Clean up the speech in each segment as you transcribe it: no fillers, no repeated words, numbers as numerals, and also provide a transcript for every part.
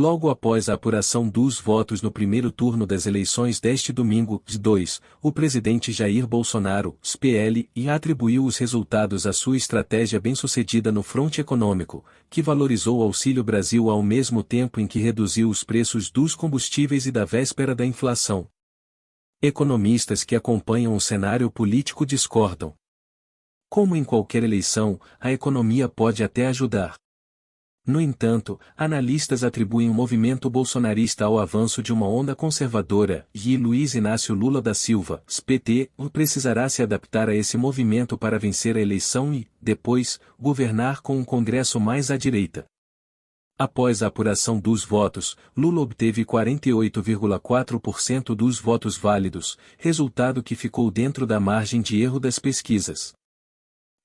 Logo após a apuração dos votos no primeiro turno das eleições deste domingo, 2, o presidente Jair Bolsonaro, PL, atribuiu os resultados à sua estratégia bem-sucedida no fronte econômico, que valorizou o Auxílio Brasil ao mesmo tempo em que reduziu os preços dos combustíveis e da véspera da inflação. Economistas que acompanham o cenário político discordam. Como em qualquer eleição, a economia pode até ajudar. No entanto, analistas atribuem o movimento bolsonarista ao avanço de uma onda conservadora, e Luiz Inácio Lula da Silva, PT, precisará se adaptar a esse movimento para vencer a eleição e, depois, governar com um Congresso mais à direita. Após a apuração dos votos, Lula obteve 48,4% dos votos válidos, resultado que ficou dentro da margem de erro das pesquisas.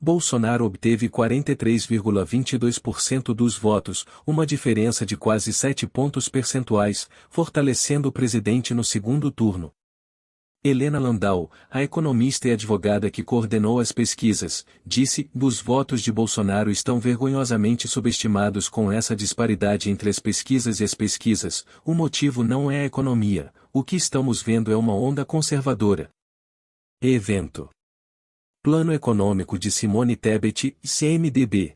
Bolsonaro obteve 43,22% dos votos, uma diferença de quase 7 pontos percentuais, fortalecendo o presidente no segundo turno. Helena Landau, a economista e advogada que coordenou as pesquisas, disse: "Os votos de Bolsonaro estão vergonhosamente subestimados com essa disparidade entre as pesquisas e as pesquisas. O motivo não é a economia, o que estamos vendo é uma onda conservadora." Evento. Plano Econômico de Simone Tebet, CMDB.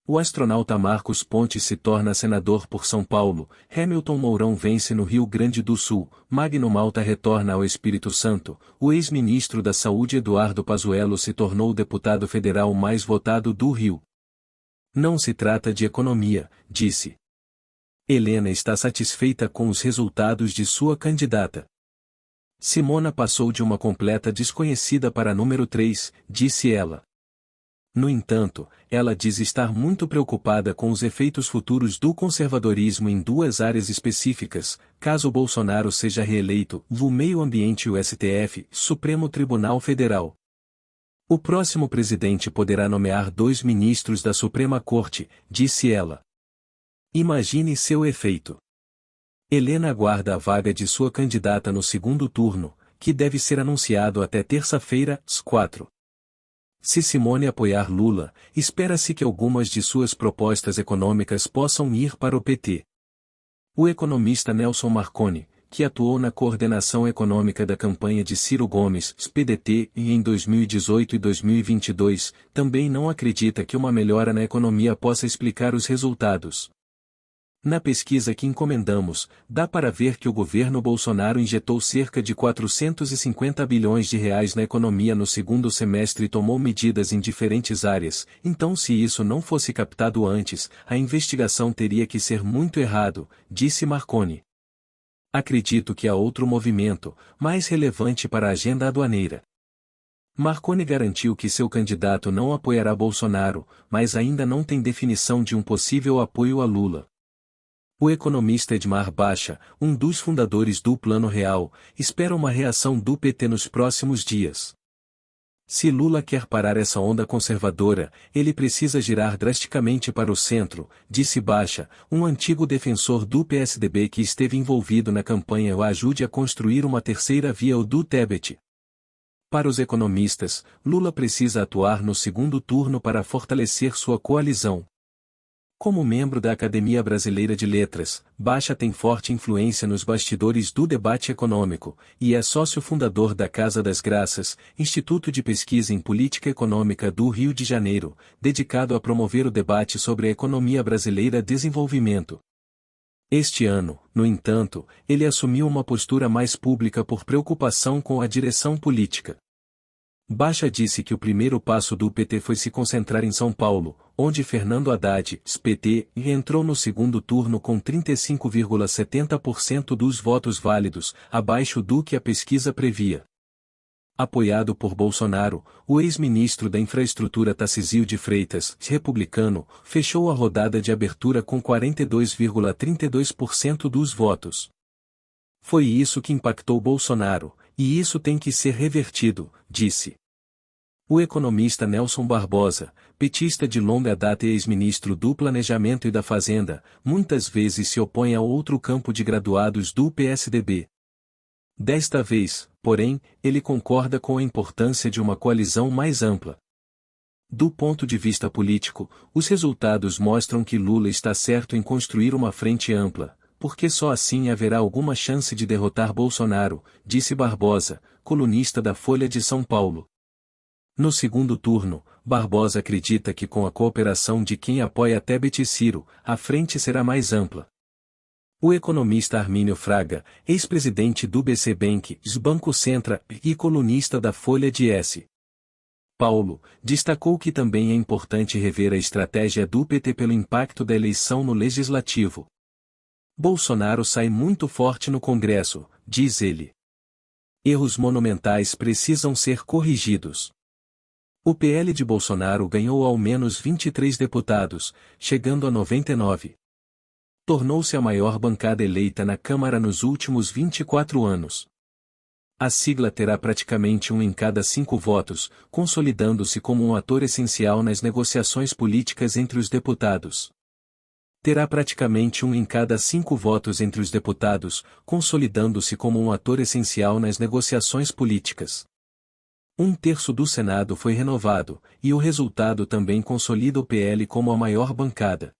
O astronauta Marcos Pontes se torna senador por São Paulo, Hamilton Mourão vence no Rio Grande do Sul, Magno Malta retorna ao Espírito Santo, o ex-ministro da Saúde Eduardo Pazuello se tornou o deputado federal mais votado do Rio. "Não se trata de economia", disse. Helena está satisfeita com os resultados de sua candidata. Simona passou de uma completa desconhecida para número 3, disse ela. No entanto, ela diz estar muito preocupada com os efeitos futuros do conservadorismo em duas áreas específicas, caso Bolsonaro seja reeleito: o meio ambiente e o STF, Supremo Tribunal Federal. O próximo presidente poderá nomear 2 ministros da Suprema Corte, disse ela. Imagine seu efeito. Helena aguarda a vaga de sua candidata no segundo turno, que deve ser anunciado até terça-feira, às 4. Se Simone apoiar Lula, espera-se que algumas de suas propostas econômicas possam ir para o PT. O economista Nelson Marconi, que atuou na coordenação econômica da campanha de Ciro Gomes, PDT, em 2018 e 2022, também não acredita que uma melhora na economia possa explicar os resultados. Na pesquisa que encomendamos, dá para ver que o governo Bolsonaro injetou cerca de 450 bilhões de reais na economia no segundo semestre e tomou medidas em diferentes áreas, então se isso não fosse captado antes, a investigação teria que ser muito errado, disse Marconi. Acredito que há outro movimento, mais relevante para a agenda aduaneira. Marconi garantiu que seu candidato não apoiará Bolsonaro, mas ainda não tem definição de um possível apoio a Lula. O economista Edmar Baixa, um dos fundadores do Plano Real, espera uma reação do PT nos próximos dias. Se Lula quer parar essa onda conservadora, ele precisa girar drasticamente para o centro, disse Baixa, um antigo defensor do PSDB que esteve envolvido na campanha O Ajude a construir uma terceira via ou do Tebet. Para os economistas, Lula precisa atuar no segundo turno para fortalecer sua coalizão. Como membro da Academia Brasileira de Letras, Baixa tem forte influência nos bastidores do debate econômico, e é sócio fundador da Casa das Graças, Instituto de Pesquisa em Política Econômica do Rio de Janeiro, dedicado a promover o debate sobre a economia brasileira e desenvolvimento. Este ano, no entanto, ele assumiu uma postura mais pública por preocupação com a direção política. Baixa disse que o primeiro passo do PT foi se concentrar em São Paulo, onde Fernando Haddad, PT, entrou no segundo turno com 35,70% dos votos válidos, abaixo do que a pesquisa previa. Apoiado por Bolsonaro, o ex-ministro da Infraestrutura Tarcísio de Freitas, republicano, fechou a rodada de abertura com 42,32% dos votos. Foi isso que impactou Bolsonaro, e isso tem que ser revertido, disse. O economista Nelson Barbosa, petista de longa data e ex-ministro do Planejamento e da Fazenda, muitas vezes se opõe a outro campo de graduados do PSDB. Desta vez, porém, ele concorda com a importância de uma coalizão mais ampla. Do ponto de vista político, os resultados mostram que Lula está certo em construir uma frente ampla, porque só assim haverá alguma chance de derrotar Bolsonaro, disse Barbosa, colunista da Folha de São Paulo. No segundo turno, Barbosa acredita que com a cooperação de quem apoia Tebet e Ciro, a frente será mais ampla. O economista Armínio Fraga, ex-presidente do BC Bank, Banco Centra, e colunista da Folha de S. Paulo, destacou que também é importante rever a estratégia do PT pelo impacto da eleição no Legislativo. Bolsonaro sai muito forte no Congresso, diz ele. Erros monumentais precisam ser corrigidos. O PL de Bolsonaro ganhou ao menos 23 deputados, chegando a 99. Tornou-se a maior bancada eleita na Câmara nos últimos 24 anos. A sigla terá praticamente 1 em cada 5 votos, consolidando-se como um ator essencial nas negociações políticas entre os deputados. Terá praticamente 1 em cada 5 votos entre os deputados, consolidando-se como um ator essencial nas negociações políticas. 1/3 do Senado foi renovado, e o resultado também consolida o PL como a maior bancada.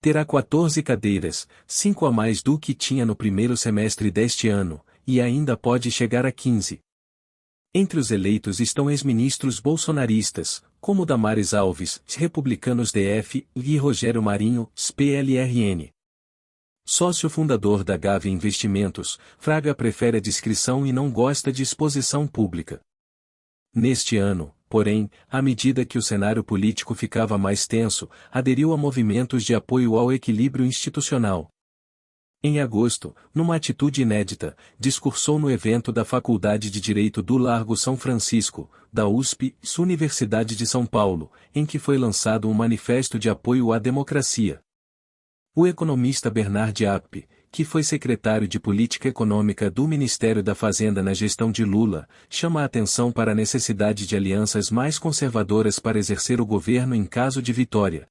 Terá 14 cadeiras, 5 a mais do que tinha no primeiro semestre deste ano, e ainda pode chegar a 15. Entre os eleitos estão ex-ministros bolsonaristas, como Damares Alves, republicanos DF, e Rogério Marinho, PLRN. Sócio fundador da Gávea Investimentos, Fraga prefere a discrição e não gosta de exposição pública. Neste ano, porém, à medida que o cenário político ficava mais tenso, aderiu a movimentos de apoio ao equilíbrio institucional. Em agosto, numa atitude inédita, discursou no evento da Faculdade de Direito do Largo São Francisco, da USP, Universidade de São Paulo, em que foi lançado um manifesto de apoio à democracia. O economista Bernard App, que foi secretário de Política Econômica do Ministério da Fazenda na gestão de Lula, chama a atenção para a necessidade de alianças mais conservadoras para exercer o governo em caso de vitória.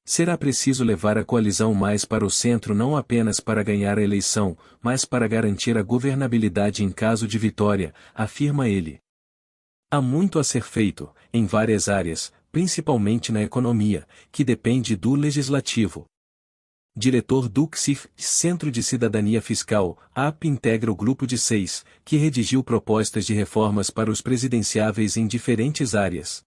Será preciso levar a coalizão mais para o centro não apenas para ganhar a eleição, mas para garantir a governabilidade em caso de vitória, afirma ele. Há muito a ser feito, em várias áreas, principalmente na economia, que depende do legislativo. Diretor do CSIF, Centro de Cidadania Fiscal, AP integra o grupo de 6, que redigiu propostas de reformas para os presidenciáveis em diferentes áreas.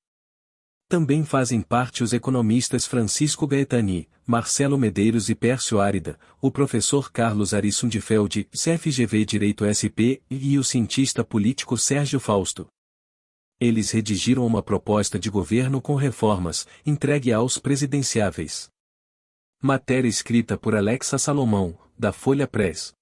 Também fazem parte os economistas Francisco Gaetani, Marcelo Medeiros e Pércio Árida, o professor Carlos Ari Sundfeld, CFGV Direito SP, e o cientista político Sérgio Fausto. Eles redigiram uma proposta de governo com reformas, entregue aos presidenciáveis. Matéria escrita por Alexa Salomão, da Folha Press.